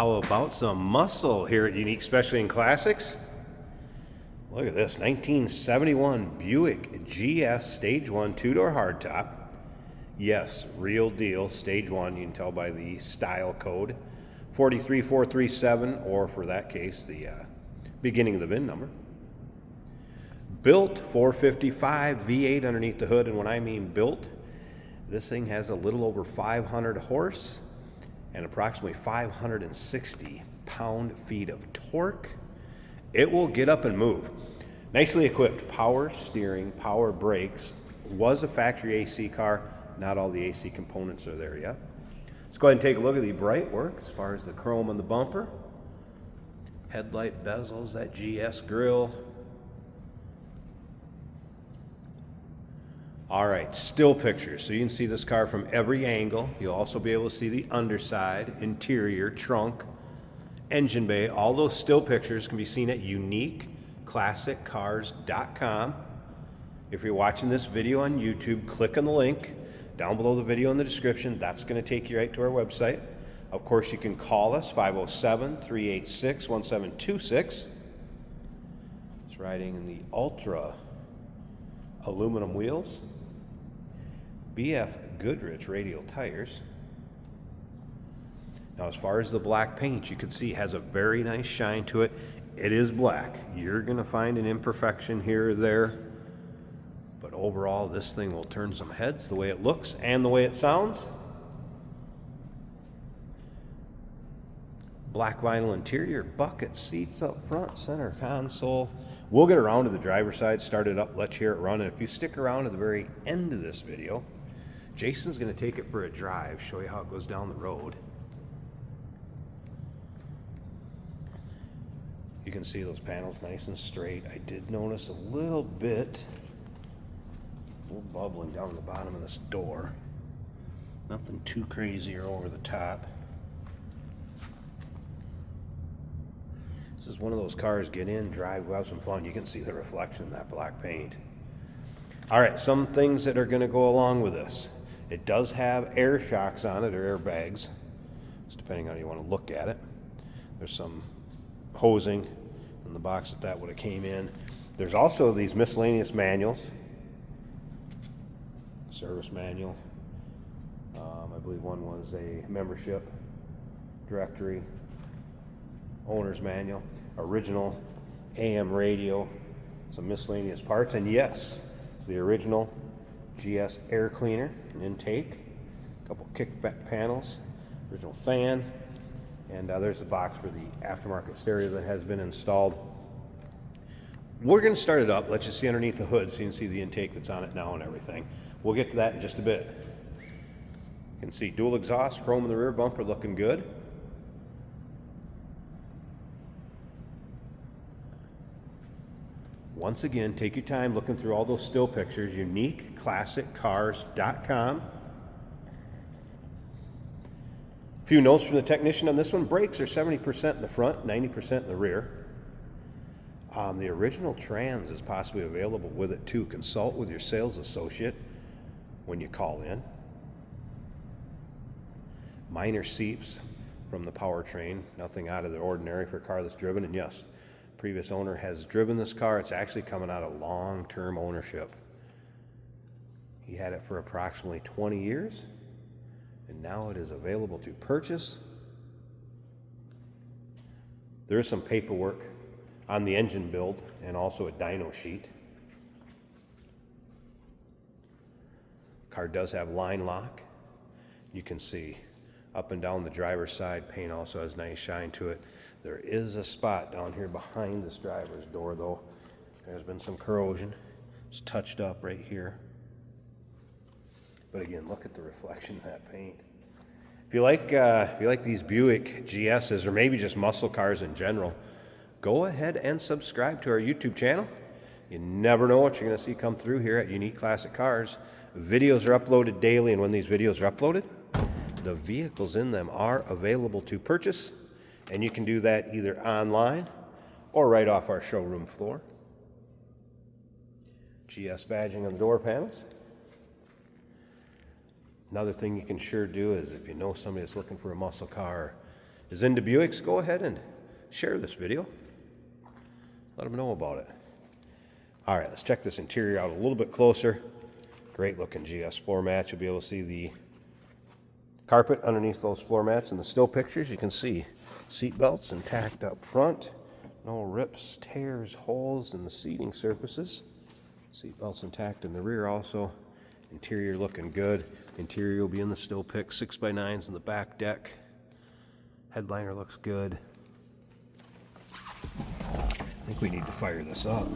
How about some muscle here at Unique Specialty and Classics? Look at this 1971 Buick GS Stage 1 two-door hardtop. Yes, real deal, Stage 1. You can tell by the style code 43437, or for that case, the beginning of the VIN number. Built 455 V8 underneath the hood, and when I mean built, this thing has a little over 500 horse and approximately 560 pound-feet of torque. It will get up and move. Nicely equipped, power steering, power brakes. Was a factory AC car. Not all the AC components are there yet. Let's go ahead and take a look at the bright work as far as the chrome on the bumper. Headlight bezels, that GS grille. All right, still pictures. So you can see this car from every angle. You'll also be able to see the underside, interior, trunk, engine bay. All those still pictures can be seen at uniqueclassiccars.com. If you're watching this video on YouTube, click on the link down below the video in the description. That's going to take you right to our website. Of course, you can call us, 507-386-1726. It's riding in the Ultra aluminum wheels. BF Goodrich radial tires. Now, as far as the black paint, you can see it has a very nice shine to it. It is black. You're going to find an imperfection here or there, but overall, this thing will turn some heads the way it looks and the way it sounds. Black vinyl interior, bucket seats up front, center console. We'll get around to the driver's side, start it up, let you hear it run, and if you stick around to the very end of this video, Jason's going to take it for a drive, show you how it goes down the road. You can see those panels nice and straight. I did notice a little bubbling down the bottom of this door. Nothing too crazy or over the top. This is one of those cars, get in, drive, go have some fun. You can see the reflection in that black paint. All right, some things that are going to go along with this. It does have air shocks on it, or airbags, just depending on how you want to look at it. There's some hosing in the box that would have came in. There's also these miscellaneous manuals. Service manual. I believe one was a membership directory. Owner's manual, original AM radio, some miscellaneous parts, and yes, the original GS air cleaner and intake, a couple kickback panels, original fan, and there's the box for the aftermarket stereo that has been installed. We're going to start it up, let you see underneath the hood so you can see the intake that's on it now and everything. We'll get to that in just a bit. You can see dual exhaust, chrome in the rear bumper looking good. Once again, take your time looking through all those still pictures, uniqueclassiccars.com. A few notes from the technician on this one. Brakes are 70% in the front, 90% in the rear. The original trans is possibly available with it too. Consult with your sales associate when you call in. Minor seeps from the powertrain, nothing out of the ordinary for a car that's driven, and yes, previous owner has driven this car. It's actually coming out of long-term ownership. He had it for approximately 20 years, and now it is available to purchase. There is some paperwork on the engine build and also a dyno sheet. Car does have line lock. You can see up and down the driver's side, paint also has nice shine to it. There is a spot down here behind this driver's door, though. There's been some corrosion. It's touched up right here. But again, look at the reflection of that paint. If you like these Buick GSs, or maybe just muscle cars in general, go ahead and subscribe to our YouTube channel. You never know what you're going to see come through here at Unique Classic Cars. Videos are uploaded daily, and when these videos are uploaded, the vehicles in them are available to purchase. And you can do that either online or right off our showroom floor. GS badging on the door panels. Another thing you can sure do is if you know somebody that's looking for a muscle car, is into Buicks, go ahead and share this video. Let them know about it. All right, let's check this interior out a little bit closer. Great looking GS floor mats. You'll be able to see the carpet underneath those floor mats. In the still pictures, you can see seat belts intact up front. No rips, tears, holes in the seating surfaces. Seat belts intact in the rear also. Interior looking good. Interior will be in the still pic. 6x9s in the back deck. Headliner looks good. I think we need to fire this up.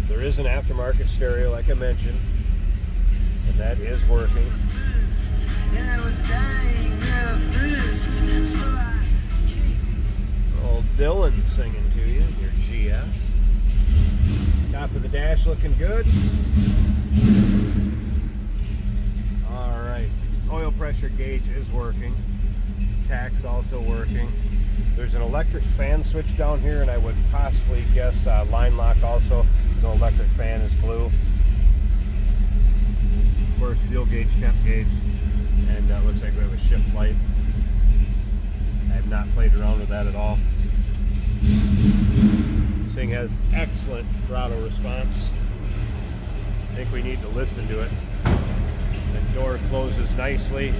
There is an aftermarket stereo, like I mentioned, and that is working. Old Dylan singing to you in your GS. Top of the dash looking good. All right, oil pressure gauge is working. Tach's also working. There's an electric fan switch down here, and I would possibly guess line lock also. No electric fan is blue. Of course, fuel gauge, temp gauge, and looks like we have a shift light. I have not played around with that at all. This thing has excellent throttle response. I think we need to listen to it. The door closes nicely.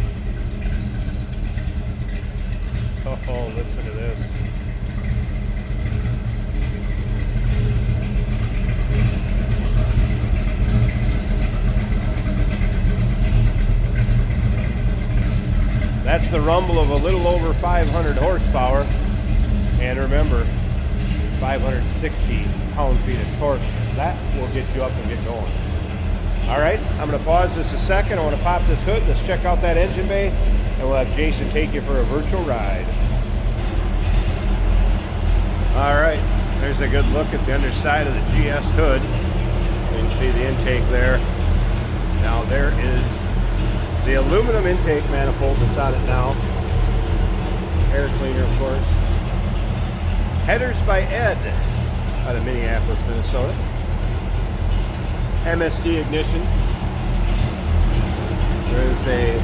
Oh, listen to this. That's the rumble of a little over 500 horsepower. And remember, 560 pound-feet of torque. That will get you up and get going. All right, I'm going to pause this a second. I want to pop this hood. Let's check out that engine bay, and we'll have Jason take you for a virtual ride. All right, there's a good look at the underside of the GS hood. You can see the intake there. Now there is the aluminum intake manifold that's on it now. Air cleaner, of course. Headers by Ed out of Minneapolis, Minnesota. MSD ignition. There is a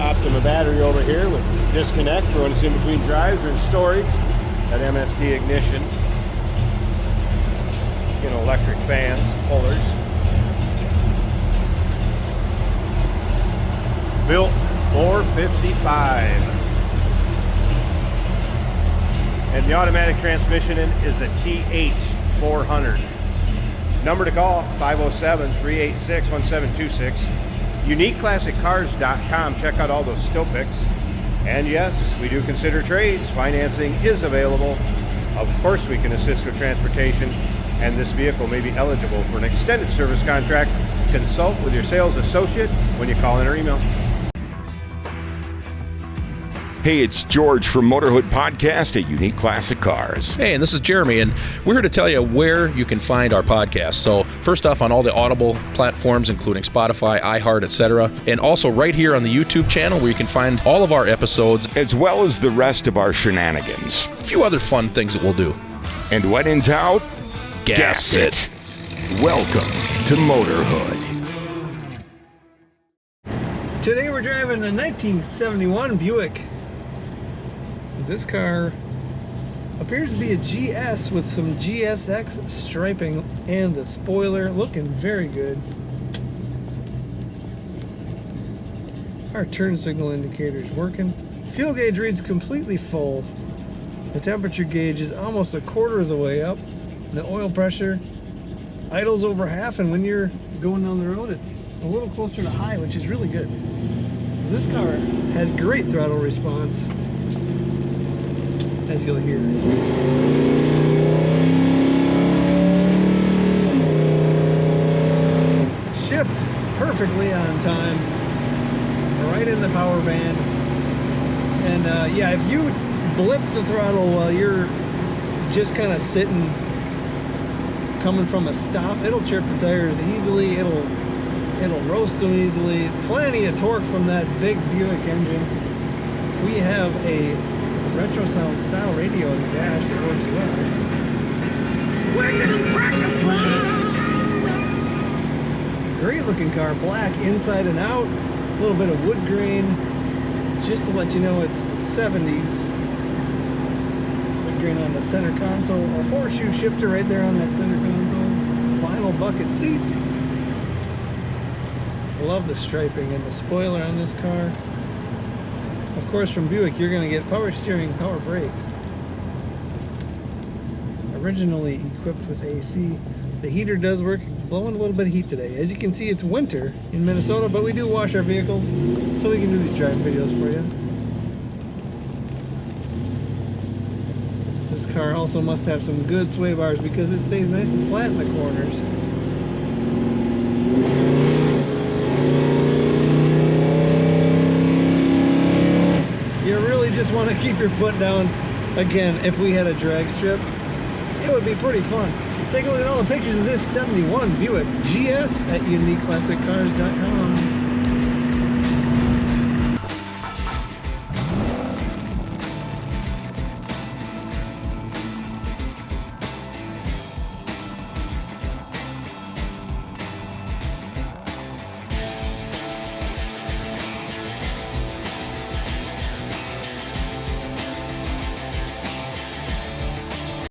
Optima battery over here with disconnect for when it's in between drives or in storage. That MSD ignition. You know, electric fans, pullers. Built 455. And the automatic transmission is a TH400. Number to call, 507-386-1726. UniqueClassicCars.com. Check out all those still pics. And yes, we do consider trades. Financing is available. Of course, we can assist with transportation. And this vehicle may be eligible for an extended service contract. Consult with your sales associate when you call in or email. Hey, it's George from Motorhood Podcast at Unique Classic Cars. Hey, and this is Jeremy, and we're here to tell you where you can find our podcast. So first off, on all the Audible platforms, including Spotify, iHeart, etc., and also right here on the YouTube channel where you can find all of our episodes, as well as the rest of our shenanigans. A few other fun things that we'll do. And when in doubt, gas it. Welcome to Motorhood. Today we're driving a 1971 Buick. This car appears to be a GS with some GSX striping, and the spoiler looking very good. Our turn signal indicator is working. Fuel gauge reads completely full. The temperature gauge is almost a quarter of the way up. The oil pressure idles over half, and when you're going down the road it's a little closer to high, which is really good. This car has great throttle response, as you'll hear. Shifts perfectly on time, right in the power band. And yeah, if you blip the throttle while you're just kind of sitting, coming from a stop, it'll chirp the tires easily, it'll roast them easily. Plenty of torque from that big Buick engine. We have a retro sound style radio in the dash that works well. We're gonna crack a slide. Great looking car, black inside and out, a little bit of wood grain, just to let you know it's the 70s. Wood grain on the center console, a horseshoe shifter right there on that center console, vinyl bucket seats. Love the striping and the spoiler on this car. Of course, from Buick, you're going to get power steering, power brakes. Originally equipped with AC. The heater does work, blowing a little bit of heat today. As you can see, it's winter in Minnesota, but we do wash our vehicles, so we can do these drive videos for you. This car also must have some good sway bars because it stays nice and flat in the corners. You really just want to keep your foot down. Again, if we had a drag strip, it would be pretty fun. Take a look at all the pictures of this 71 Buick GS at uniqueclassiccars.com.